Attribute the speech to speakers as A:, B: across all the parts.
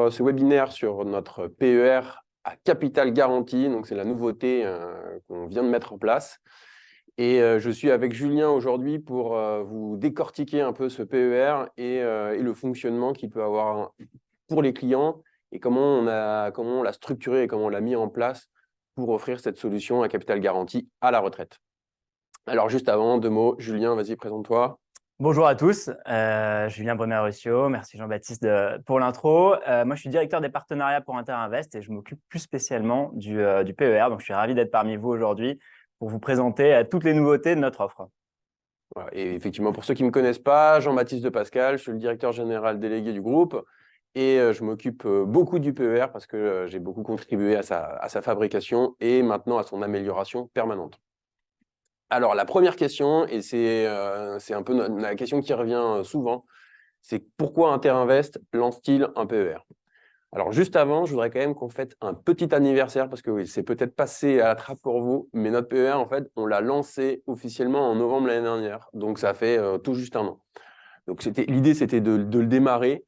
A: pour ce webinaire sur notre PER à capital garanti. Donc, c'est la nouveauté qu'on vient de mettre en place. Et je suis avec Julien aujourd'hui pour vous décortiquer un peu ce PER et le fonctionnement qu'il peut avoir pour les clients et comment on l'a structuré et comment on l'a mis en place pour offrir cette solution à capital garanti à la retraite. Alors, juste avant, 2 mots. Julien, vas-y, présente-toi.
B: Bonjour à tous, Julien Bremer-Russio, merci Jean-Baptiste pour l'intro. Moi, je suis directeur des partenariats pour Interinvest et je m'occupe plus spécialement du PER. Donc, je suis ravi d'être parmi vous aujourd'hui pour vous présenter toutes les nouveautés de notre offre.
A: Voilà. Et effectivement, pour ceux qui ne me connaissent pas, Jean-Baptiste de Pascal, je suis le directeur général délégué du groupe et je m'occupe beaucoup du PER parce que j'ai beaucoup contribué à sa fabrication et maintenant à son amélioration permanente. Alors, la première question, et c'est un peu la question qui revient souvent, c'est pourquoi Interinvest lance-t-il un PER? Alors, juste avant, je voudrais quand même qu'on fête un petit anniversaire parce que oui, c'est peut-être passé à la trappe pour vous, mais notre PER, en fait, on l'a lancé officiellement en novembre l'année dernière. Donc, ça fait tout juste 1 an. Donc, l'idée, c'était de le démarrer.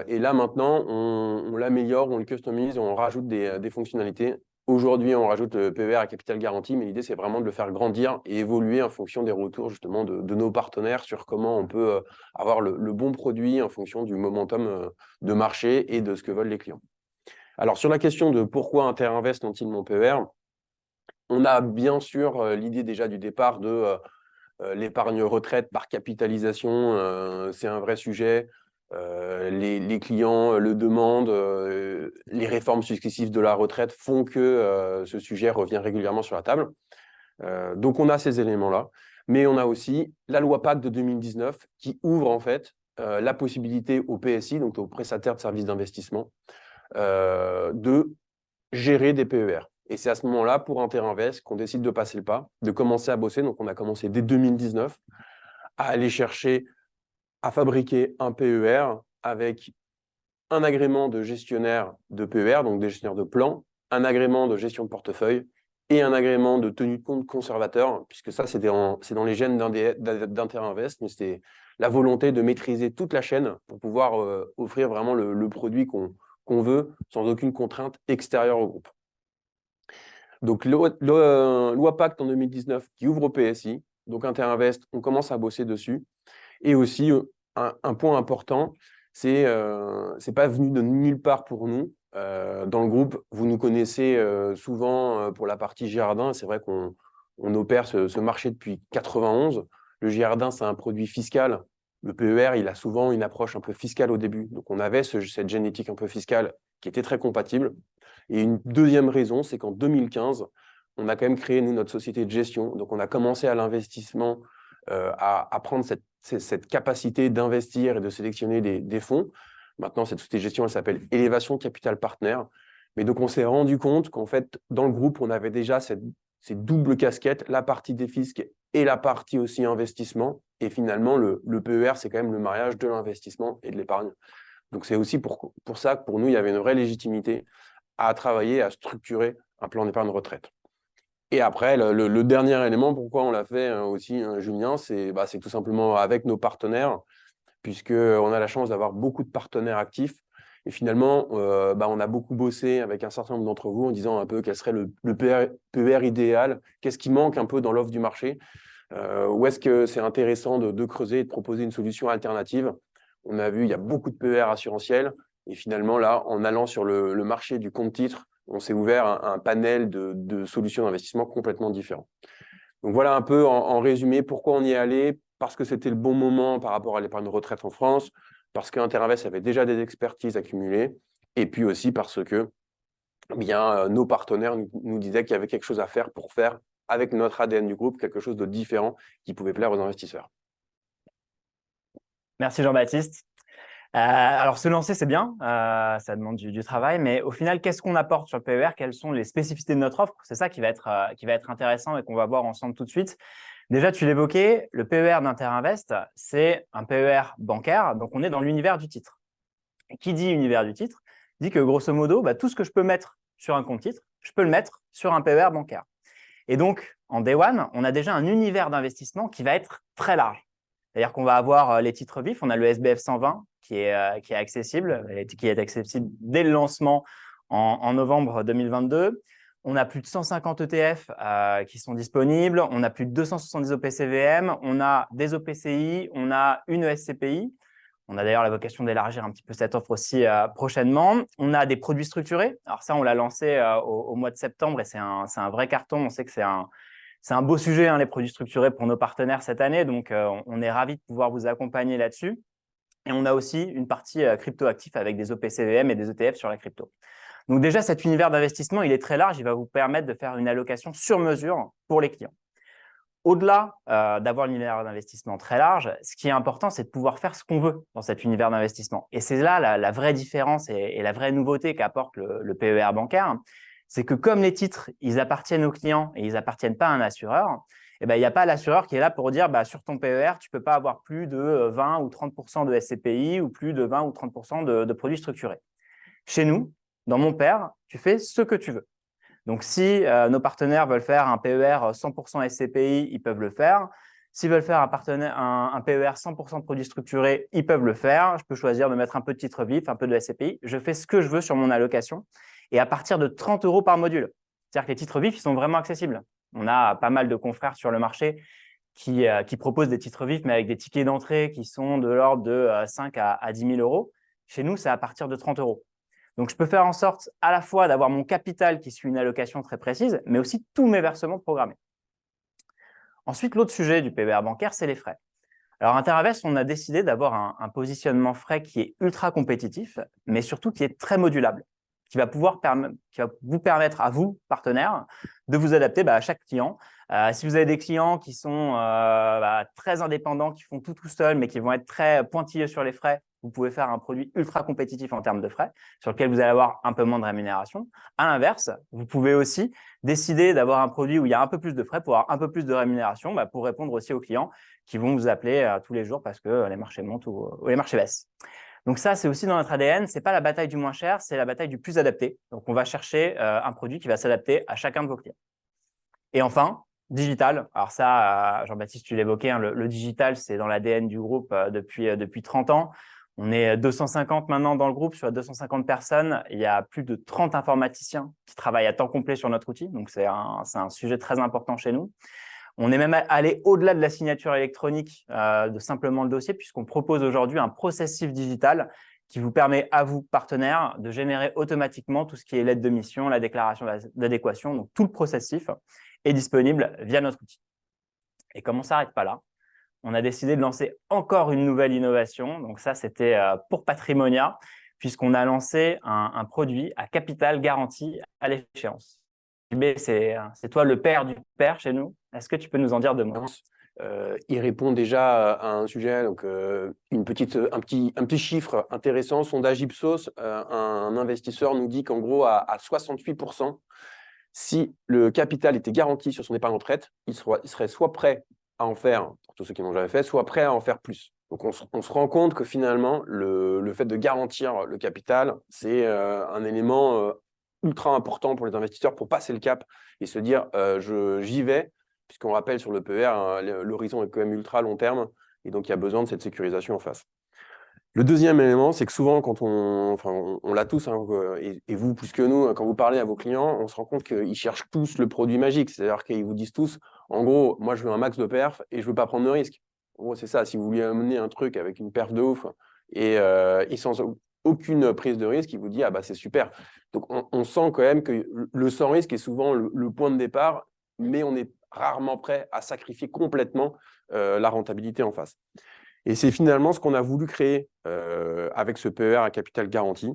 A: Et là, maintenant, on l'améliore, on le customise, on rajoute des fonctionnalités. Aujourd'hui, on rajoute le PER à capital garanti, mais l'idée, c'est vraiment de le faire grandir et évoluer en fonction des retours justement de nos partenaires sur comment on peut avoir le bon produit en fonction du momentum de marché et de ce que veulent les clients. Alors, sur la question de pourquoi Interinvest lance-t-il mon PER, on a bien sûr l'idée déjà du départ de l'épargne retraite par capitalisation, c'est un vrai sujet. Les clients le demandent, les réformes successives de la retraite font que ce sujet revient régulièrement sur la table. Donc, on a ces éléments-là. Mais on a aussi la loi Pacte de 2019 qui ouvre en fait la possibilité au PSI, donc aux prestataires de services d'investissement, de gérer des PER. Et c'est à ce moment-là, pour Interinvest, qu'on décide de passer le pas, de commencer à bosser. Donc, on a commencé dès 2019 à aller chercher à fabriquer un PER avec un agrément de gestionnaire de PER, donc des gestionnaires de plan, un agrément de gestion de portefeuille et un agrément de tenue de compte conservateur, puisque ça, c'est dans les gènes d'Interinvest, mais c'était la volonté de maîtriser toute la chaîne pour pouvoir offrir vraiment le produit qu'on veut sans aucune contrainte extérieure au groupe. Donc, loi Pacte en 2019 qui ouvre au PSI, donc Interinvest, on commence à bosser dessus. Et aussi, un point important, c'est pas venu de nulle part pour nous. Dans le groupe, vous nous connaissez souvent pour la partie Girardin. C'est vrai qu'on opère ce marché depuis 91. Le Girardin, c'est un produit fiscal. Le PER, il a souvent une approche un peu fiscale au début. Donc, on avait cette génétique un peu fiscale qui était très compatible. Et une deuxième raison, c'est qu'en 2015, on a quand même créé, nous, notre société de gestion. Donc, on a commencé à l'investissement, à prendre cette capacité d'investir et de sélectionner des fonds. Maintenant, cette société de gestion, elle s'appelle Élévation Capital Partner. Mais donc, on s'est rendu compte qu'en fait, dans le groupe, on avait déjà cette double casquette, la partie des fiscs et la partie aussi investissement. Et finalement, le PER, c'est quand même le mariage de l'investissement et de l'épargne. Donc, c'est aussi pour ça que pour nous, il y avait une vraie légitimité à travailler, à structurer un plan d'épargne retraite. Et après, le dernier élément, pourquoi on l'a fait aussi, Julien, c'est tout simplement avec nos partenaires, puisqu'on a la chance d'avoir beaucoup de partenaires actifs. Et finalement, on a beaucoup bossé avec un certain nombre d'entre vous en disant un peu quel serait le PER idéal, qu'est-ce qui manque un peu dans l'offre du marché, où est-ce que c'est intéressant de creuser et de proposer une solution alternative. On a vu, il y a beaucoup de PER assurantiels. Et finalement, là, en allant sur le marché du compte-titre, on s'est ouvert un panel de solutions d'investissement complètement différents. Donc voilà un peu en résumé pourquoi on y est allé, parce que c'était le bon moment par rapport à l'épargne retraite en France, parce qu'Interinvest avait déjà des expertises accumulées, et puis aussi parce que nos partenaires nous disaient qu'il y avait quelque chose à faire pour faire, avec notre ADN du groupe, quelque chose de différent qui pouvait plaire aux investisseurs.
B: Merci Jean-Baptiste. Alors, se lancer, c'est bien, ça demande du travail, mais au final, qu'est-ce qu'on apporte sur le PER? Quelles sont les spécificités de notre offre? C'est ça qui va être intéressant et qu'on va voir ensemble tout de suite. Déjà, tu l'évoquais, le PER d'Interinvest, c'est un PER bancaire, donc on est dans l'univers du titre. Et qui dit univers du titre, dit que grosso modo, tout ce que je peux mettre sur un compte titre, je peux le mettre sur un PER bancaire. Et donc, en Day One, on a déjà un univers d'investissement qui va être très large. C'est-à-dire qu'on va avoir les titres vifs. On a le SBF 120 qui est accessible, qui est accessible dès le lancement en novembre 2022. On a plus de 150 ETF qui sont disponibles. On a plus de 270 OPCVM. On a des OPCI. On a une ESCPI. On a d'ailleurs la vocation d'élargir un petit peu cette offre aussi prochainement. On a des produits structurés. Alors ça, on l'a lancé au mois de septembre et c'est un vrai carton. On sait que c'est un beau sujet, hein, les produits structurés pour nos partenaires cette année. Donc, on est ravis de pouvoir vous accompagner là-dessus. Et on a aussi une partie crypto-actif avec des OPCVM et des ETF sur la crypto. Donc déjà, cet univers d'investissement, il est très large. Il va vous permettre de faire une allocation sur mesure pour les clients. Au-delà d'avoir l'univers d'investissement très large, ce qui est important, c'est de pouvoir faire ce qu'on veut dans cet univers d'investissement. Et c'est là la vraie différence et la vraie nouveauté qu'apporte le PER bancaire. C'est que comme les titres, ils appartiennent aux clients et ils n'appartiennent pas à un assureur, eh ben, il n'y a pas l'assureur qui est là pour dire sur ton PER, tu ne peux pas avoir plus de 20 ou 30% de SCPI ou plus de 20 ou 30% de produits structurés. Chez nous, dans mon PER, tu fais ce que tu veux. Donc, si nos partenaires veulent faire un PER 100% SCPI, ils peuvent le faire. S'ils veulent faire un PER 100% de produits structurés, ils peuvent le faire. Je peux choisir de mettre un peu de titre vif, un peu de SCPI. Je fais ce que je veux sur mon allocation et à partir de 30 € par module. C'est-à-dire que les titres vifs, ils sont vraiment accessibles. On a pas mal de confrères sur le marché qui proposent des titres vifs, mais avec des tickets d'entrée qui sont de l'ordre de 5 à 10 000 €. Chez nous, c'est à partir de 30 €. Donc, je peux faire en sorte à la fois d'avoir mon capital qui suit une allocation très précise, mais aussi tous mes versements programmés. Ensuite, l'autre sujet du PER bancaire, c'est les frais. Alors, à Interinvest, on a décidé d'avoir un positionnement frais qui est ultra compétitif, mais surtout qui est très modulable, qui va vous permettre à vous, partenaires, de vous adapter à chaque client. Si vous avez des clients qui sont très indépendants, qui font tout seuls, mais qui vont être très pointilleux sur les frais, vous pouvez faire un produit ultra compétitif en termes de frais, sur lequel vous allez avoir un peu moins de rémunération. À l'inverse, vous pouvez aussi décider d'avoir un produit où il y a un peu plus de frais pour avoir un peu plus de rémunération, pour répondre aussi aux clients qui vont vous appeler tous les jours parce que les marchés montent ou les marchés baissent. Donc ça, c'est aussi dans notre ADN. Ce n'est pas la bataille du moins cher, c'est la bataille du plus adapté. Donc, on va chercher un produit qui va s'adapter à chacun de vos clients. Et enfin, digital. Alors ça, Jean-Baptiste, tu l'évoquais, hein, le digital, c'est dans l'ADN du groupe depuis 30 ans. On est 250 maintenant dans le groupe, sur 250 personnes. Il y a plus de 30 informaticiens qui travaillent à temps complet sur notre outil. Donc, c'est un sujet très important chez nous. On est même allé au-delà de la signature électronique de simplement le dossier, puisqu'on propose aujourd'hui un processif digital qui vous permet à vous, partenaires, de générer automatiquement tout ce qui est l'aide de mission, la déclaration d'adéquation. Donc, tout le processif est disponible via notre outil. Et comme on ne s'arrête pas là, on a décidé de lancer encore une nouvelle innovation. Donc ça, c'était pour Patrimonia, puisqu'on a lancé un produit à capital garanti à l'échéance. C'est toi le père du père chez nous. Est-ce que tu peux nous en dire deux mots?
A: Il répond déjà à un sujet, donc un petit chiffre intéressant. Sondage Ipsos, un investisseur nous dit qu'en gros, à 68%, si le capital était garanti sur son épargne retraite, il serait soit prêt à en faire, pour tous ceux qui n'ont jamais fait, soit prêt à en faire plus. Donc, on se rend compte que finalement, le fait de garantir le capital, c'est un élément ultra important pour les investisseurs pour passer le cap et se dire j'y vais, puisqu'on rappelle sur le PER, hein, l'horizon est quand même ultra long terme, et donc il y a besoin de cette sécurisation en face. Le deuxième élément, c'est que souvent, quand on l'a tous, hein, et vous plus que nous, quand vous parlez à vos clients, on se rend compte qu'ils cherchent tous le produit magique. C'est-à-dire qu'ils vous disent tous, en gros, moi je veux un max de perf et je veux pas prendre de risque. En gros, c'est ça. Si vous voulez amener un truc avec une perf de ouf et sans aucune prise de risque, il vous dit, ah bah c'est super. Donc on sent quand même que le sans risque est souvent le point de départ, mais on est rarement prêt à sacrifier complètement la rentabilité en face. Et c'est finalement ce qu'on a voulu créer avec ce PER à capital garanti,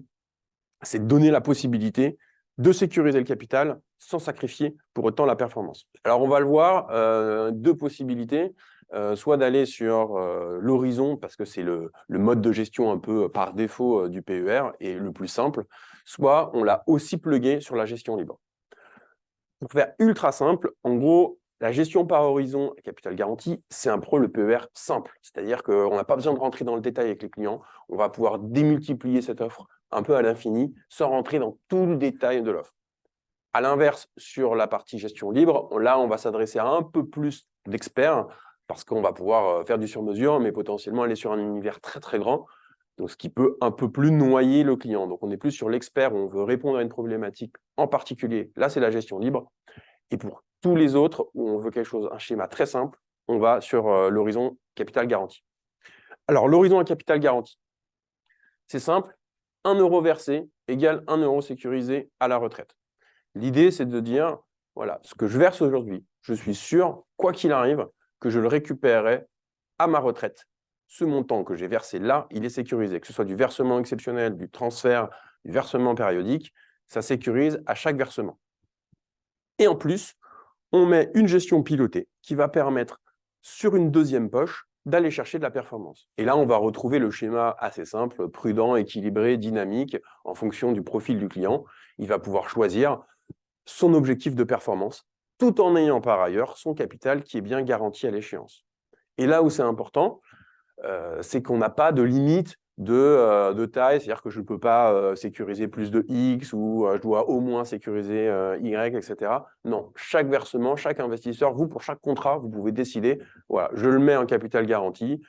A: c'est de donner la possibilité de sécuriser le capital sans sacrifier pour autant la performance. Alors on va le voir, deux possibilités, soit d'aller sur l'horizon, parce que c'est le mode de gestion un peu par défaut du PER et le plus simple, soit on l'a aussi plugué sur la gestion libre. Pour faire ultra simple, en gros, la gestion par horizon à capital garanti, c'est un le PER simple. C'est-à-dire qu'on n'a pas besoin de rentrer dans le détail avec les clients. On va pouvoir démultiplier cette offre un peu à l'infini sans rentrer dans tout le détail de l'offre. À l'inverse, sur la partie gestion libre, là, on va s'adresser à un peu plus d'experts parce qu'on va pouvoir faire du sur-mesure, mais potentiellement aller sur un univers très, très grand, donc ce qui peut un peu plus noyer le client. Donc, on est plus sur l'expert où on veut répondre à une problématique en particulier. Là, c'est la gestion libre. Et pour tous les autres, où on veut quelque chose, un schéma très simple, on va sur l'horizon capital garanti. Alors, l'horizon à capital garanti, c'est simple, 1 euro versé égale 1 euro sécurisé à la retraite. L'idée, c'est de dire, voilà, ce que je verse aujourd'hui, je suis sûr, quoi qu'il arrive, que je le récupérerai à ma retraite. Ce montant que j'ai versé là, il est sécurisé, que ce soit du versement exceptionnel, du transfert, du versement périodique, ça sécurise à chaque versement. Et en plus, on met une gestion pilotée qui va permettre, sur une deuxième poche, d'aller chercher de la performance. Et là, on va retrouver le schéma assez simple, prudent, équilibré, dynamique, en fonction du profil du client. Il va pouvoir choisir son objectif de performance, tout en ayant par ailleurs son capital qui est bien garanti à l'échéance. Et là où c'est important, c'est qu'on n'a pas de limite de taille, c'est-à-dire que je ne peux pas sécuriser plus de X ou je dois au moins sécuriser Y, etc. Non, chaque versement, chaque investisseur, vous, pour chaque contrat, vous pouvez décider, voilà, je le mets en capital garanti,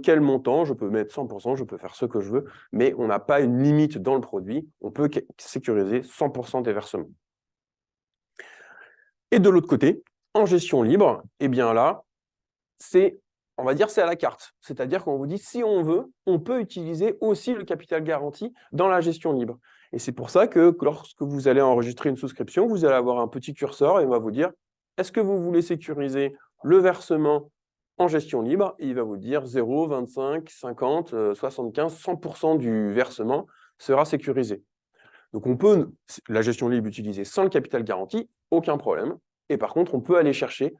A: quel montant, je peux mettre 100%, je peux faire ce que je veux, mais on n'a pas une limite dans le produit, on peut sécuriser 100% des versements. Et de l'autre côté, en gestion libre, eh bien là, on va dire c'est à la carte. C'est-à-dire qu'on vous dit, si on veut, on peut utiliser aussi le capital garanti dans la gestion libre. Et c'est pour ça que lorsque vous allez enregistrer une souscription, vous allez avoir un petit curseur et on va vous dire, est-ce que vous voulez sécuriser le versement en gestion libre? Et il va vous dire 0, 25, 50, 75, 100% du versement sera sécurisé. Donc on peut, la gestion libre utilisée sans le capital garanti, aucun problème. Et par contre, on peut aller chercher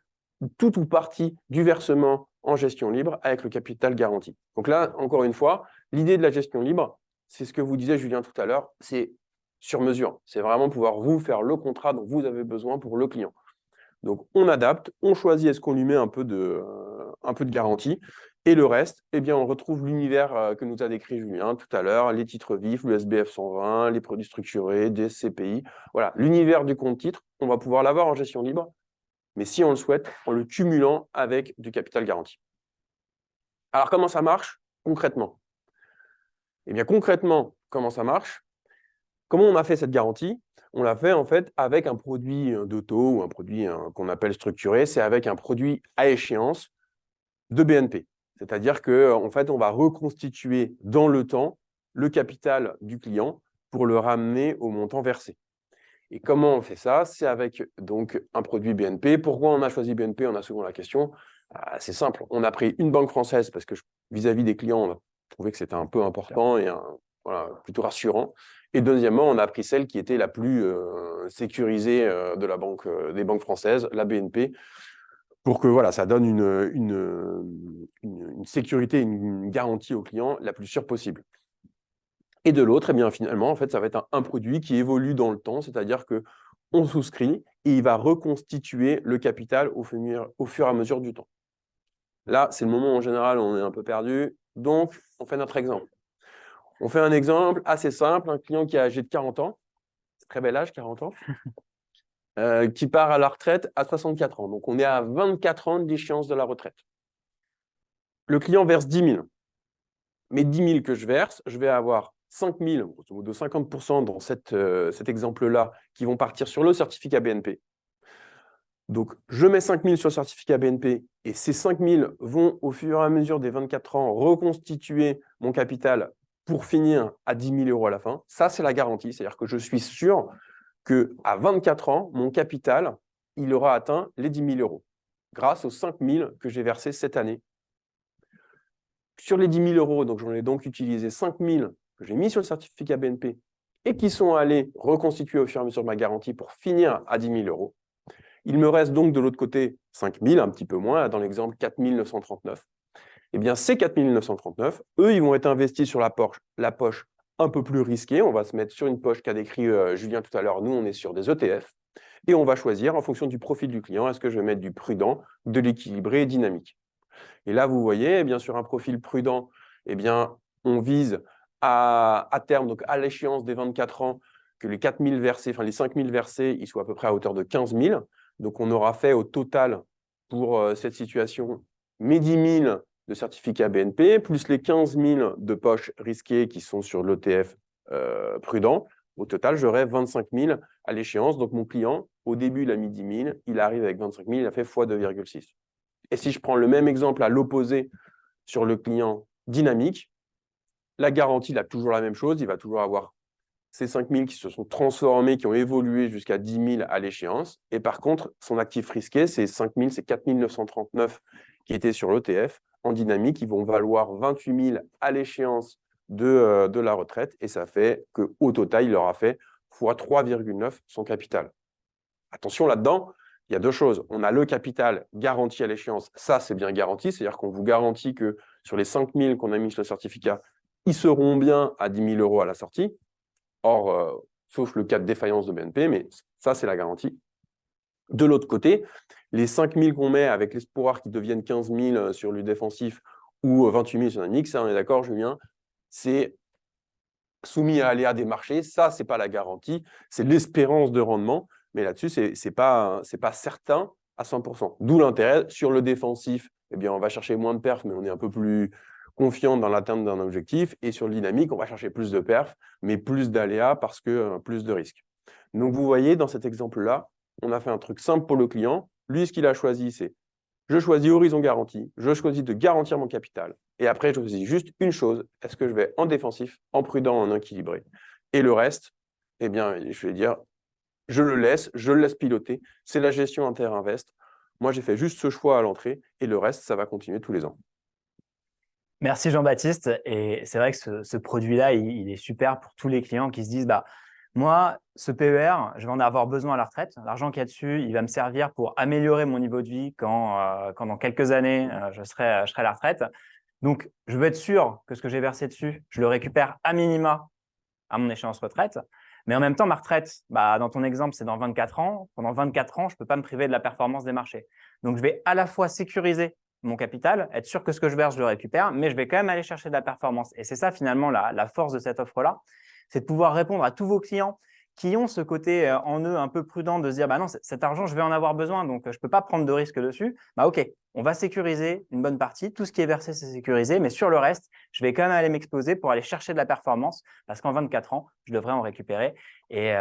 A: tout ou partie du versement en gestion libre avec le capital garanti. Donc là, encore une fois, l'idée de la gestion libre, c'est ce que vous disiez, Julien, tout à l'heure, c'est sur mesure. C'est vraiment pouvoir vous faire le contrat dont vous avez besoin pour le client. Donc, on adapte, on choisit est-ce qu'on lui met un peu de garantie. Et le reste, eh bien, on retrouve l'univers que nous a décrit Julien tout à l'heure, les titres vifs, le SBF 120, les produits structurés, des CPI. Voilà, l'univers du compte titre, on va pouvoir l'avoir en gestion libre, mais si on le souhaite, en le cumulant avec du capital garanti. Alors, comment ça marche concrètement? Eh bien, concrètement, comment ça marche? Comment on a fait cette garantie? On l'a fait en fait avec un produit de taux ou un produit qu'on appelle structuré, c'est avec un produit à échéance de BNP. C'est-à-dire qu'en fait, on va reconstituer dans le temps le capital du client pour le ramener au montant versé. Et comment on fait ça? C'est avec donc un produit BNP. Pourquoi on a choisi BNP? On a souvent la question. C'est simple. On a pris une banque française parce que vis-à-vis des clients, on a trouvé que c'était un peu important et voilà, plutôt rassurant. Et deuxièmement, on a pris celle qui était la plus sécurisée de la banque, des banques françaises, la BNP, pour que voilà, ça donne une sécurité, une garantie au client la plus sûre possible. Et de l'autre, eh bien, finalement, en fait, ça va être un produit qui évolue dans le temps, c'est-à-dire qu'on souscrit et il va reconstituer le capital au fur et à mesure du temps. Là, c'est le moment où, en général, on est un peu perdu. Donc, on fait notre exemple. On fait un exemple assez simple, un client qui est âgé de 40 ans, très bel âge, 40 ans, qui part à la retraite à 64 ans. Donc, on est à 24 ans de l'échéance de la retraite. Le client verse 10 000. Mais 10 000 que je verse, je vais avoir 5 000, grosso modo 50% dans cet exemple-là, qui vont partir sur le certificat BNP. Donc, je mets 5 000 sur le certificat BNP et ces 5 000 vont, au fur et à mesure des 24 ans, reconstituer mon capital pour finir à 10 000 euros à la fin. Ça, c'est la garantie. C'est-à-dire que je suis sûr qu'à 24 ans, mon capital, il aura atteint les 10 000 euros grâce aux 5 000 que j'ai versés cette année. Sur les 10 000 euros, donc j'en ai donc utilisé 5 000 que j'ai mis sur le certificat BNP et qui sont allés reconstituer au fur et à mesure de ma garantie pour finir à 10 000 euros. Il me reste donc de l'autre côté 5 000, un petit peu moins, dans l'exemple 4 939. Eh bien, ces 4 939, eux, ils vont être investis sur la poche un peu plus risquée. On va se mettre sur une poche qu'a décrit Julien tout à l'heure. Nous, on est sur des ETF. Et on va choisir en fonction du profil du client, est-ce que je vais mettre du prudent, de l'équilibré et dynamique. Et là, vous voyez, eh bien, sur un profil prudent, eh bien, on vise à terme, donc à l'échéance des 24 ans, que les 4 000 versés, enfin les 5 000 versés, ils soient à peu près à hauteur de 15 000. Donc, on aura fait au total pour cette situation mes 10 000 de certificats BNP, plus les 15 000 de poches risquées qui sont sur l'ETF prudent. Au total, j'aurai 25 000 à l'échéance. Donc, mon client, au début, il a mis 10 000, il arrive avec 25 000, il a fait x2,6. Et si je prends le même exemple à l'opposé sur le client dynamique, la garantie, il a toujours la même chose, il va toujours avoir ces 5 000 qui se sont transformés, qui ont évolué jusqu'à 10 000 à l'échéance. Et par contre, son actif risqué, c'est 5 000, c'est 4 939 qui étaient sur l'ETF. En dynamique, ils vont valoir 28 000 à l'échéance de la retraite. Et ça fait qu'au total, il aura fait fois 3,9 son capital. Attention là-dedans, il y a deux choses. On a le capital garanti à l'échéance. Ça, c'est bien garanti. C'est-à-dire qu'on vous garantit que sur les 5 000 qu'on a mis sur le certificat, ils seront bien à 10 000 € à la sortie. Or, sauf le cas de défaillance de BNP, mais ça, c'est la garantie. De l'autre côté, les 5 000 qu'on met avec l'espoir qu'ils deviennent 15 000 sur le défensif ou 28 000 sur dynamique, ça, on est d'accord, Julien, c'est soumis à aléas des marchés. Ça, ce n'est pas la garantie, c'est l'espérance de rendement. Mais là-dessus, ce n'est pas certain à 100%. D'où l'intérêt. Sur le défensif, eh bien, on va chercher moins de perfs, mais on est un peu plus confiant dans l'atteinte d'un objectif. Et sur le dynamique, on va chercher plus de perfs, mais plus d'aléas parce que plus de risques. Donc, vous voyez, dans cet exemple-là, on a fait un truc simple pour le client. Lui, ce qu'il a choisi, c'est je choisis horizon garantie, je choisis de garantir mon capital. Et après, je choisis juste une chose, est-ce que je vais en défensif, en prudent, en équilibré? Et le reste, eh bien, je vais dire, je le laisse piloter. C'est la gestion inter-invest. Moi, j'ai fait juste ce choix à l'entrée et le reste, ça va continuer tous les ans.
B: Merci Jean-Baptiste. Et c'est vrai que ce produit-là, il est super pour tous les clients qui se disent, bah, moi, ce PER, je vais en avoir besoin à la retraite. L'argent qu'il y a dessus, il va me servir pour améliorer mon niveau de vie quand dans quelques années, je serai à la retraite. Donc, je veux être sûr que ce que j'ai versé dessus, je le récupère à minima à mon échéance retraite. Mais en même temps, ma retraite, bah, dans ton exemple, c'est dans 24 ans. Pendant 24 ans, je ne peux pas me priver de la performance des marchés. Donc, je vais à la fois sécuriser mon capital, être sûr que ce que je verse, je le récupère, mais je vais quand même aller chercher de la performance. Et c'est ça, finalement, la force de cette offre-là, c'est de pouvoir répondre à tous vos clients qui ont ce côté en eux un peu prudent de se dire, bah non, cet argent, je vais en avoir besoin, donc je ne peux pas prendre de risque dessus. Bah, OK, on va sécuriser une bonne partie. Tout ce qui est versé, c'est sécurisé, mais sur le reste, je vais quand même aller m'exposer pour aller chercher de la performance parce qu'en 24 ans, je devrais en récupérer et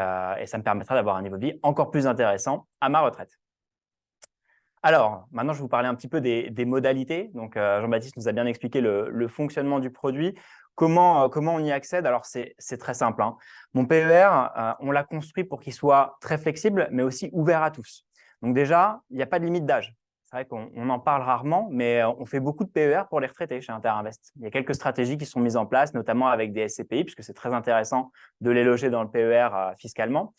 B: ça me permettra d'avoir un niveau de vie encore plus intéressant à ma retraite. Alors, maintenant, je vais vous parler un petit peu des modalités. Donc, Jean-Baptiste nous a bien expliqué le fonctionnement du produit. Comment on y accède? Alors, c'est très simple, hein. Mon PER, on l'a construit pour qu'il soit très flexible, mais aussi ouvert à tous. Donc déjà, il n'y a pas de limite d'âge. C'est vrai qu'on en parle rarement, mais on fait beaucoup de PER pour les retraités chez Interinvest. Il y a quelques stratégies qui sont mises en place, notamment avec des SCPI, puisque c'est très intéressant de les loger dans le PER fiscalement.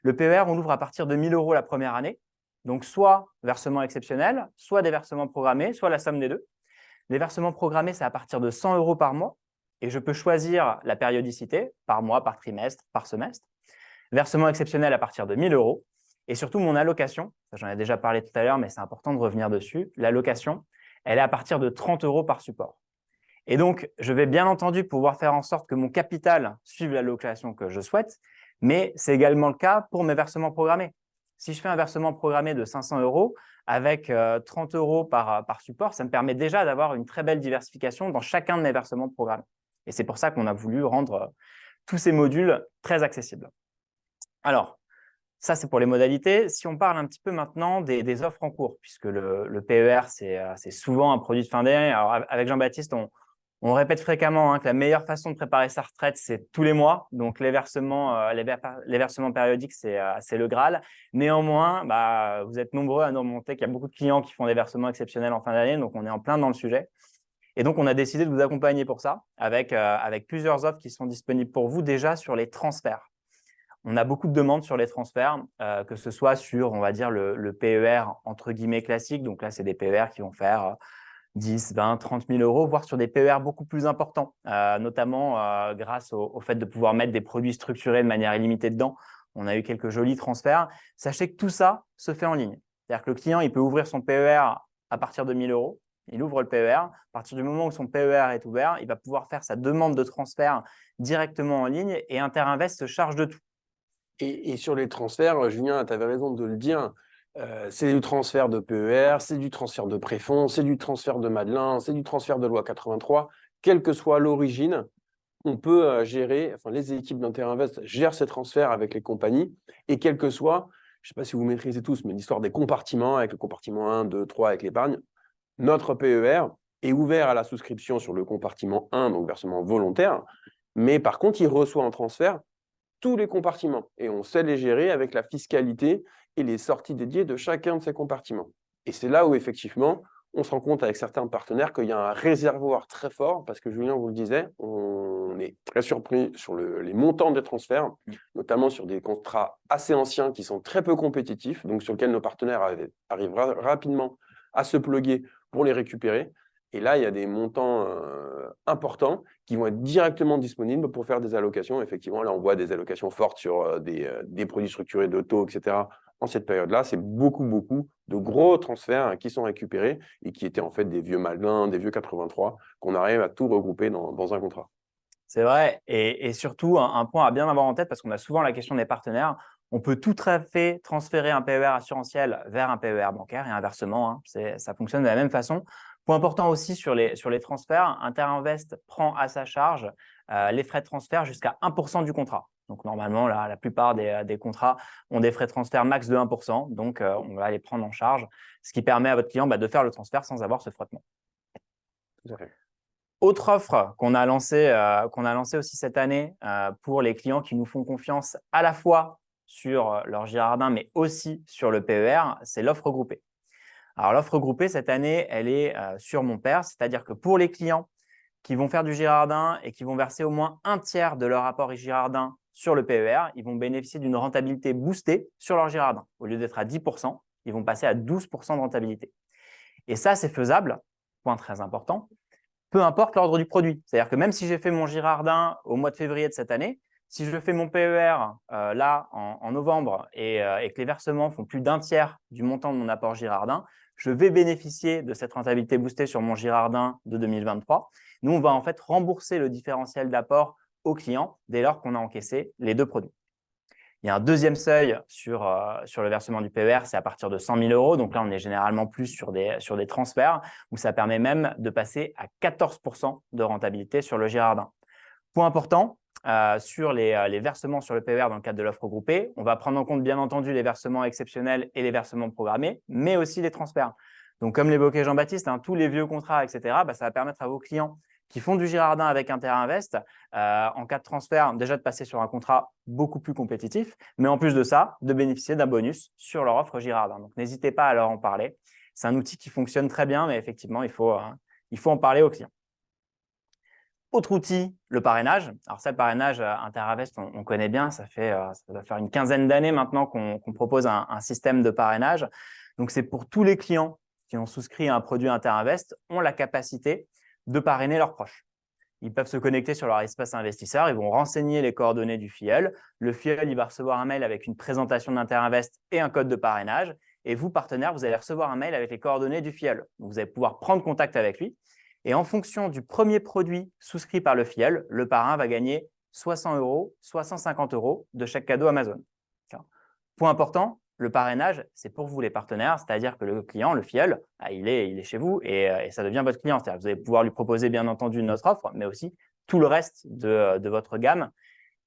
B: Le PER, on l'ouvre à partir de 1 000 € la première année. Donc, soit versement exceptionnel, soit des versements programmés, soit la somme des deux. Les versements programmés, c'est à partir de 100 € par mois. Et je peux choisir la périodicité, par mois, par trimestre, par semestre. Versement exceptionnel à partir de 1 000 €. Et surtout, mon allocation, j'en ai déjà parlé tout à l'heure, mais c'est important de revenir dessus. L'allocation, elle est à partir de 30 € par support. Et donc, je vais bien entendu pouvoir faire en sorte que mon capital suive l'allocation que je souhaite, mais c'est également le cas pour mes versements programmés. Si je fais un versement programmé de 500 € avec 30 € par support, ça me permet déjà d'avoir une très belle diversification dans chacun de mes versements programmés. Et c'est pour ça qu'on a voulu rendre tous ces modules très accessibles. Alors, ça, c'est pour les modalités. Si on parle un petit peu maintenant des offres en cours, puisque le PER, c'est souvent un produit de fin d'année. Alors, avec Jean-Baptiste, on répète fréquemment que la meilleure façon de préparer sa retraite, c'est tous les mois. Donc, les versements périodiques, c'est le Graal. Néanmoins, bah, vous êtes nombreux à nous remonter qu'il y a beaucoup de clients qui font des versements exceptionnels en fin d'année. Donc, on est en plein dans le sujet. Et donc, on a décidé de vous accompagner pour ça avec plusieurs offres qui sont disponibles pour vous déjà sur les transferts. On a beaucoup de demandes sur les transferts, que ce soit sur, on va dire, le PER entre guillemets classique. Donc là, c'est des PER qui vont faire 10, 20, 30 000 €, voire sur des PER beaucoup plus importants, notamment grâce au fait de pouvoir mettre des produits structurés de manière illimitée dedans. On a eu quelques jolis transferts. Sachez que tout ça se fait en ligne. C'est-à-dire que le client, il peut ouvrir son PER à partir de 1 000 €. Il ouvre le PER. À partir du moment où son PER est ouvert, il va pouvoir faire sa demande de transfert directement en ligne et Interinvest se charge de tout.
A: Et sur les transferts, Julien, tu avais raison de le dire, C'est du transfert de PER, c'est du transfert de préfonds, c'est du transfert de Madelin, c'est du transfert de loi 83. Quelle que soit l'origine, on peut gérer, enfin les équipes d'Interinvest gèrent ces transferts avec les compagnies, et quel que soit, je ne sais pas si vous maîtrisez tous, mais l'histoire des compartiments, avec le compartiment 1, 2, 3, avec l'épargne, notre PER est ouvert à la souscription sur le compartiment 1, donc versement volontaire, mais par contre, il reçoit en transfert tous les compartiments, et on sait les gérer avec la fiscalité et les sorties dédiées de chacun de ces compartiments. Et c'est là où, effectivement, on se rend compte avec certains partenaires qu'il y a un réservoir très fort, parce que Julien vous le disait, on est très surpris sur les montants des transferts, notamment sur des contrats assez anciens qui sont très peu compétitifs, donc sur lesquels nos partenaires arrivent rapidement à se pluguer pour les récupérer. Et là, il y a des montants importants qui vont être directement disponibles pour faire des allocations. Effectivement, là, on voit des allocations fortes sur des produits structurés de taux, etc. En cette période-là, c'est beaucoup de gros transferts qui sont récupérés et qui étaient en fait des vieux Madelin, des vieux 83, qu'on arrive à tout regrouper dans un contrat.
B: C'est vrai. Et surtout, un point à bien avoir en tête, parce qu'on a souvent la question des partenaires, on peut tout à fait transférer un PER assurantiel vers un PER bancaire et inversement. Hein, ça fonctionne de la même façon. Point important aussi sur les transferts, Interinvest prend à sa charge les frais de transfert jusqu'à 1% du contrat. Donc, normalement, la plupart des contrats ont des frais de transfert max de 1%. Donc, on va les prendre en charge, ce qui permet à votre client de faire le transfert sans avoir ce frottement.
A: Tout à fait.
B: Autre offre qu'on a lancée aussi cette année pour les clients qui nous font confiance à la fois sur leur Girardin, mais aussi sur le PER, c'est l'offre groupée. Alors, l'offre groupée, cette année, elle est sur mon père, c'est-à-dire que pour les clients qui vont faire du Girardin et qui vont verser au moins un tiers de leur apport Girardin sur le PER, ils vont bénéficier d'une rentabilité boostée sur leur Girardin. Au lieu d'être à 10%, ils vont passer à 12% de rentabilité. Et ça, c'est faisable, point très important, peu importe l'ordre du produit. C'est-à-dire que même si j'ai fait mon Girardin au mois de février de cette année, si je fais mon PER là en novembre et que les versements font plus d'un tiers du montant de mon apport Girardin, je vais bénéficier de cette rentabilité boostée sur mon Girardin de 2023. Nous, on va en fait rembourser le différentiel d'apport au client dès lors qu'on a encaissé les deux produits. Il y a un deuxième seuil sur le versement du PER, c'est à partir de 100 000 euros. Donc là, on est généralement plus sur des transferts où ça permet même de passer à 14% de rentabilité sur le Girardin. Point important, sur les versements sur le PER dans le cadre de l'offre groupée, on va prendre en compte bien entendu les versements exceptionnels et les versements programmés, mais aussi les transferts. Donc, comme l'évoquait Jean-Baptiste, tous les vieux contrats, etc., ça va permettre à vos clients qui font du Girardin avec Interinvest, en cas de transfert, déjà de passer sur un contrat beaucoup plus compétitif, mais en plus de ça, de bénéficier d'un bonus sur leur offre Girardin. Donc, n'hésitez pas à leur en parler. C'est un outil qui fonctionne très bien, mais effectivement, il faut en parler aux clients. Autre outil, le parrainage. Alors ça, le parrainage Interinvest, on connaît bien. Ça va faire une quinzaine d'années maintenant qu'on propose un système de parrainage. Donc, c'est pour tous les clients qui ont souscrit à un produit Interinvest, ont la capacité de parrainer leurs proches. Ils peuvent se connecter sur leur espace investisseur, ils vont renseigner les coordonnées du filleul. Le filleul, il va recevoir un mail avec une présentation d'Interinvest et un code de parrainage. Et vous, partenaire, vous allez recevoir un mail avec les coordonnées du filleul. Donc, vous allez pouvoir prendre contact avec lui. Et en fonction du premier produit souscrit par le filleul, le parrain va gagner soit 100 euros, soit 150 euros de chaque cadeau Amazon. Point important, le parrainage, c'est pour vous les partenaires, c'est-à-dire que le client, le filleul, il est chez vous et ça devient votre client. C'est-à-dire que vous allez pouvoir lui proposer bien entendu notre offre, mais aussi tout le reste de votre gamme.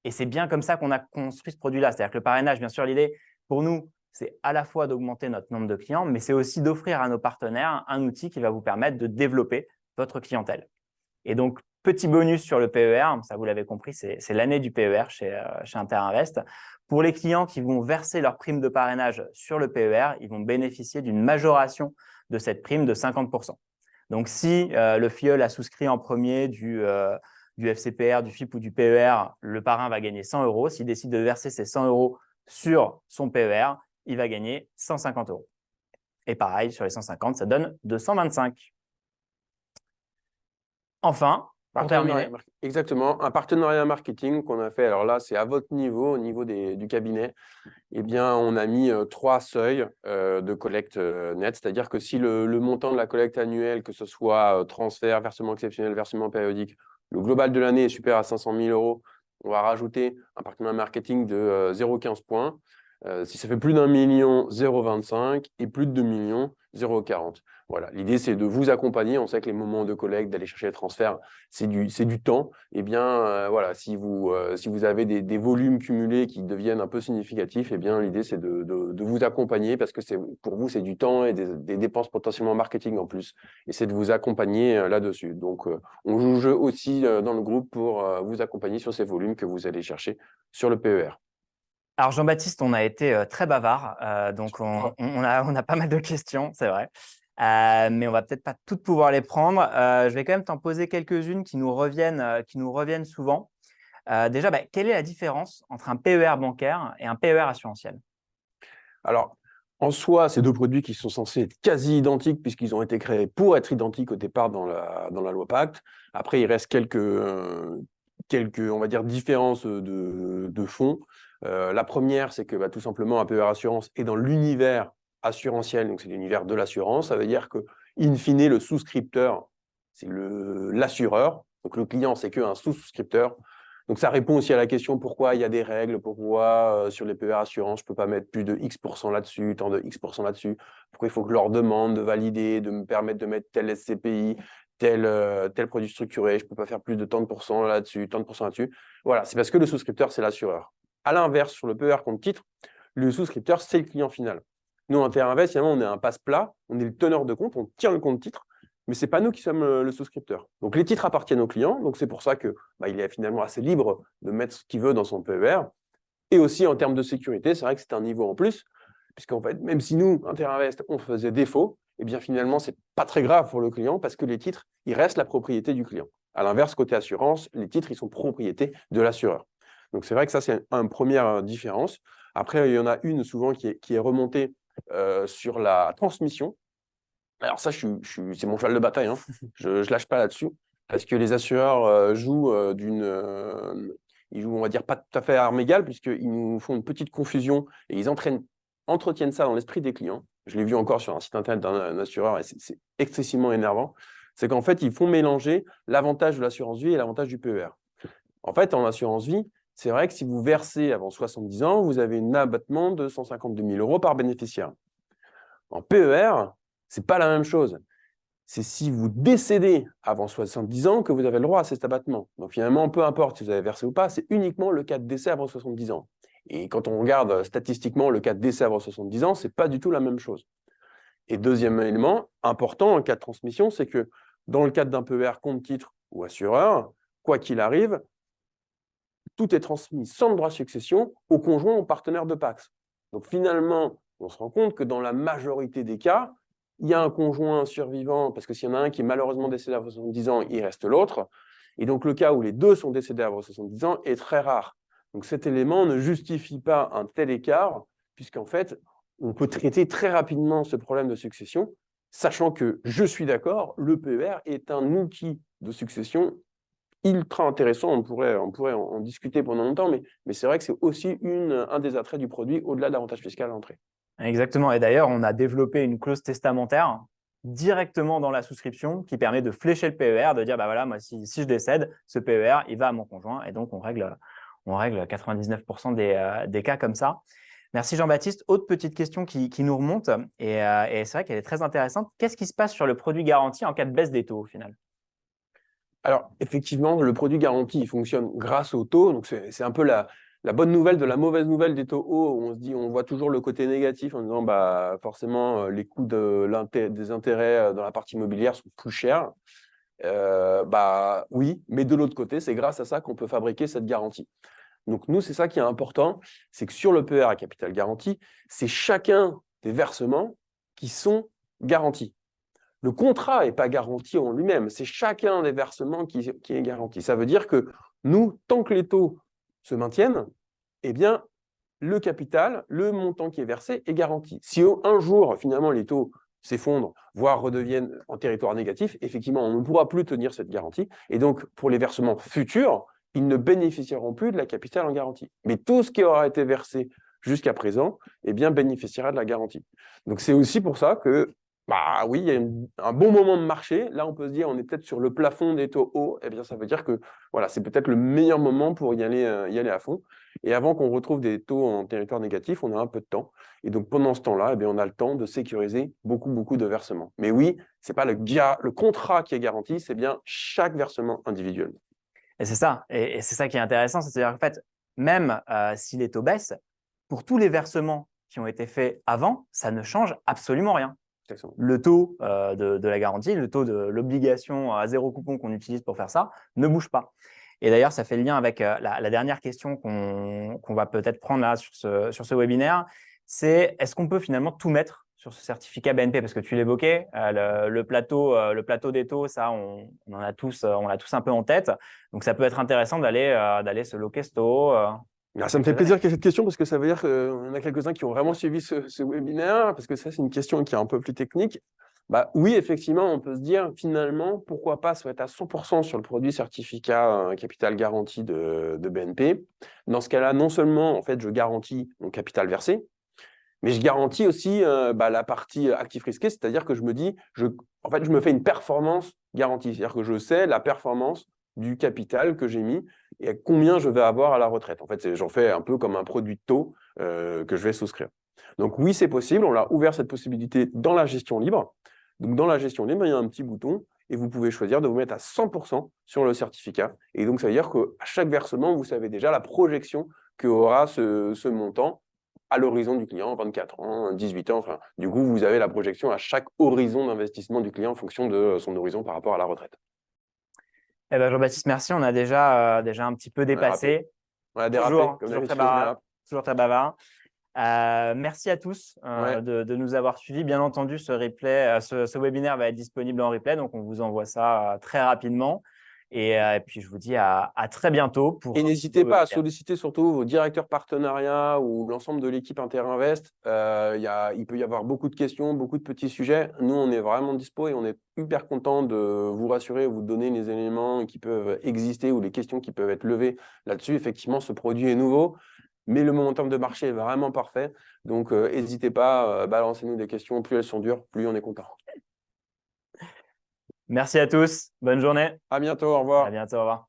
B: Et c'est bien comme ça qu'on a construit ce produit-là. C'est-à-dire que le parrainage, bien sûr, l'idée pour nous, c'est à la fois d'augmenter notre nombre de clients, mais c'est aussi d'offrir à nos partenaires un outil qui va vous permettre de développer votre clientèle. Et donc, petit bonus sur le PER, ça vous l'avez compris, c'est l'année du PER chez Interinvest. Pour les clients qui vont verser leur prime de parrainage sur le PER, ils vont bénéficier d'une majoration de cette prime de 50%. Donc, si le filleul a souscrit en premier du FCPR, du FIP ou du PER, le parrain va gagner 100 euros. S'il décide de verser ces 100 euros sur son PER, il va gagner 150 euros. Et pareil, sur les 150, ça donne 225. Enfin, pour terminer.
A: Exactement, un partenariat marketing qu'on a fait. Alors là, c'est à votre niveau, au niveau du cabinet. Eh bien, on a mis 3 seuils de collecte nette, c'est-à-dire que si le montant de la collecte annuelle, que ce soit transfert, versement exceptionnel, versement périodique, le global de l'année est supérieur à 500 000 euros, on va rajouter un partenariat marketing de 0,15 points. Si ça fait plus d'1 million, 0,25 et plus de 2 millions, 0,40. Voilà, l'idée, c'est de vous accompagner. On sait que les moments de collecte, d'aller chercher les transferts, c'est du temps. Eh bien, voilà, si vous avez des volumes cumulés qui deviennent un peu significatifs, eh bien, l'idée, c'est de vous accompagner parce que pour vous, c'est du temps et des dépenses potentiellement marketing en plus. Et c'est de vous accompagner là-dessus. Donc, on joue le jeu aussi dans le groupe pour vous accompagner sur ces volumes que vous allez chercher sur le PER.
B: Alors Jean-Baptiste, on a été très bavard, donc on a pas mal de questions, c'est vrai. Mais on va peut-être pas toutes pouvoir les prendre. Je vais quand même t'en poser quelques-unes qui nous reviennent souvent. Déjà, quelle est la différence entre un PER bancaire et un PER assurantiel?
A: Alors, en soi, ces deux produits qui sont censés être quasi identiques puisqu'ils ont été créés pour être identiques au départ dans la loi Pacte. Après, il reste quelques, on va dire, différences de fond. La première, c'est que tout simplement, un PER assurance est dans l'univers assurantiel, donc c'est l'univers de l'assurance. Ça veut dire que, in fine, le souscripteur, c'est l'assureur. Donc le client, c'est qu'un sous-souscripteur. Donc ça répond aussi à la question pourquoi il y a des règles, pourquoi sur les PER assurances, je ne peux pas mettre plus de X% là-dessus, tant de X% là-dessus, pourquoi il faut que je leur demande de valider, de me permettre de mettre tel SCPI, tel produit structuré, je ne peux pas faire plus de tant de pourcents là-dessus, tant de pourcents là-dessus. Voilà, c'est parce que le souscripteur, c'est l'assureur. À l'inverse, sur le PER compte titre, le souscripteur, c'est le client final. Nous, en Interinvest, finalement, on est un passe-plat, on est le teneur de compte, on tient le compte titre, mais ce n'est pas nous qui sommes le souscripteur. Donc, les titres appartiennent aux clients, donc c'est pour ça que il est finalement assez libre de mettre ce qu'il veut dans son PER. Et aussi, en termes de sécurité, c'est vrai que c'est un niveau en plus, puisqu'en fait, même si nous, Interinvest, on faisait défaut, eh bien finalement, ce n'est pas très grave pour le client parce que les titres, ils restent la propriété du client. À l'inverse, côté assurance, les titres, ils sont propriété de l'assureur. Donc, c'est vrai que ça, c'est une première différence. Après, il y en a une souvent qui est remontée sur la transmission. Alors ça, c'est mon cheval de bataille, hein. Je ne lâche pas là-dessus, parce que les assureurs jouent ils jouent, on va dire, pas tout à fait à armes égales, puisqu'ils nous font une petite confusion et ils entretiennent ça dans l'esprit des clients. Je l'ai vu encore sur un site internet d'un assureur et c'est excessivement énervant. C'est qu'en fait, ils font mélanger l'avantage de l'assurance vie et l'avantage du PER. En fait, en assurance vie, c'est vrai que si vous versez avant 70 ans, vous avez un abattement de 152 000 € par bénéficiaire. En PER, ce n'est pas la même chose. C'est si vous décédez avant 70 ans que vous avez le droit à cet abattement. Donc finalement, peu importe si vous avez versé ou pas, c'est uniquement le cas de décès avant 70 ans. Et quand on regarde statistiquement le cas de décès avant 70 ans, ce n'est pas du tout la même chose. Et deuxième élément important en cas de transmission, c'est que dans le cadre d'un PER compte titre ou assureur, quoi qu'il arrive, tout est transmis sans droit de succession au conjoint ou partenaire de Pacs. Donc finalement, on se rend compte que dans la majorité des cas, il y a un conjoint survivant, parce que s'il y en a un qui est malheureusement décédé avant 70 ans, il reste l'autre. Et donc le cas où les deux sont décédés avant 70 ans est très rare. Donc cet élément ne justifie pas un tel écart, puisqu'en fait, on peut traiter très rapidement ce problème de succession, sachant que, je suis d'accord, le PER est un outil de succession ultra intéressant, on pourrait en discuter pendant longtemps, mais c'est vrai que c'est aussi un des attraits du produit au-delà de l'avantage fiscal à l'entrée.
B: Exactement. Et d'ailleurs, on a développé une clause testamentaire directement dans la souscription qui permet de flécher le PER, de dire, voilà, moi, si je décède, ce PER, il va à mon conjoint. Et donc, on règle 99% des cas comme ça. Merci Jean-Baptiste. Autre petite question qui nous remonte, et c'est vrai qu'elle est très intéressante. Qu'est-ce qui se passe sur le produit garanti en cas de baisse des taux au final?
A: Alors, effectivement, le produit garanti, il fonctionne grâce aux taux. Donc, c'est un peu la bonne nouvelle de la mauvaise nouvelle des taux hauts. On voit toujours le côté négatif en disant, forcément, les coûts des intérêts dans la partie immobilière sont plus chers. Oui, mais de l'autre côté, c'est grâce à ça qu'on peut fabriquer cette garantie. Donc, nous, c'est ça qui est important, c'est que sur le PER à capital garanti, c'est chacun des versements qui sont garantis. Le contrat n'est pas garanti en lui-même, c'est chacun des versements qui est garanti. Ça veut dire que nous, tant que les taux se maintiennent, eh bien, le capital, le montant qui est versé est garanti. Si un jour, finalement, les taux s'effondrent, voire redeviennent en territoire négatif, effectivement, on ne pourra plus tenir cette garantie. Et donc, pour les versements futurs, ils ne bénéficieront plus de la capitale en garantie. Mais tout ce qui aura été versé jusqu'à présent, eh bien, bénéficiera de la garantie. Donc, c'est aussi pour ça que Bah oui, il y a un bon moment de marché. Là, on peut se dire, on est peut-être sur le plafond des taux hauts. Eh bien, ça veut dire que voilà, c'est peut-être le meilleur moment pour y aller à fond. Et avant qu'on retrouve des taux en territoire négatif, on a un peu de temps. Et donc, pendant ce temps-là, eh bien, on a le temps de sécuriser beaucoup de versements. Mais oui, c'est pas le contrat qui est garanti, c'est bien chaque versement individuel.
B: Et c'est ça. Et c'est ça qui est intéressant. C'est-à-dire qu'en fait, même si les taux baissent, pour tous les versements qui ont été faits avant, ça ne change absolument rien.
A: Exactement.
B: Le taux de la garantie, le taux de l'obligation à zéro coupon qu'on utilise pour faire ça ne bouge pas. Et d'ailleurs, ça fait le lien avec la dernière question qu'on va peut-être prendre là sur ce webinaire. C'est est-ce qu'on peut finalement tout mettre sur ce certificat BNP? Parce que tu l'évoquais, le plateau des taux, ça, on en a tous, on l'a tous un peu en tête. Donc, ça peut être intéressant d'aller se loquer ce taux.
A: Ah, ça me fait plaisir qu'il y ait cette question parce que ça veut dire qu'on a quelques-uns qui ont vraiment suivi ce webinaire, parce que ça, c'est une question qui est un peu plus technique. Bah, oui, effectivement, on peut se dire finalement, pourquoi pas se mettre à 100% sur le produit certificat capital garanti de BNP. Dans ce cas-là, non seulement en fait, je garantis mon capital versé, mais je garantis aussi la partie actif risqué, c'est-à-dire que je me dis, en fait, je me fais une performance garantie, c'est-à-dire que je sais la performance du capital que j'ai mis et combien je vais avoir à la retraite. En fait, j'en fais un peu comme un produit de taux que je vais souscrire. Donc oui, c'est possible, on a ouvert cette possibilité dans la gestion libre. Donc dans la gestion libre, il y a un petit bouton et vous pouvez choisir de vous mettre à 100% sur le certificat. Et donc ça veut dire qu'à chaque versement, vous savez déjà la projection qu'aura ce montant à l'horizon du client, 24 ans, 18 ans. Enfin, du coup, vous avez la projection à chaque horizon d'investissement du client en fonction de son horizon par rapport à la retraite.
B: Eh ben, Jean-Baptiste, merci. On a déjà un petit peu
A: On a dérapé.
B: dépassé.
A: On a dérapé, comme
B: Toujours très
A: d'habitude, on
B: bavard.
A: dérape.
B: Toujours très bavard. Merci à tous
A: Ouais.
B: de nous avoir suivis. Bien entendu, ce webinaire va être disponible en replay, donc on vous envoie ça très rapidement. Et puis, je vous dis à très bientôt pour
A: Et
B: un
A: n'hésitez
B: nouveau
A: pas à
B: webinaire.
A: solliciter surtout vos directeurs partenariats ou l'ensemble de l'équipe Interinvest. Il peut y avoir beaucoup de questions, beaucoup de petits sujets. Nous, on est vraiment dispo et on est hyper content de vous rassurer, vous donner les éléments qui peuvent exister ou les questions qui peuvent être levées là-dessus. Effectivement, ce produit est nouveau, mais le momentum de marché est vraiment parfait. Donc, n'hésitez pas, balancez-nous des questions. Plus elles sont dures, plus on est content.
B: Merci à tous. Bonne journée.
A: À bientôt, au
B: À
A: revoir.
B: bientôt. Au revoir.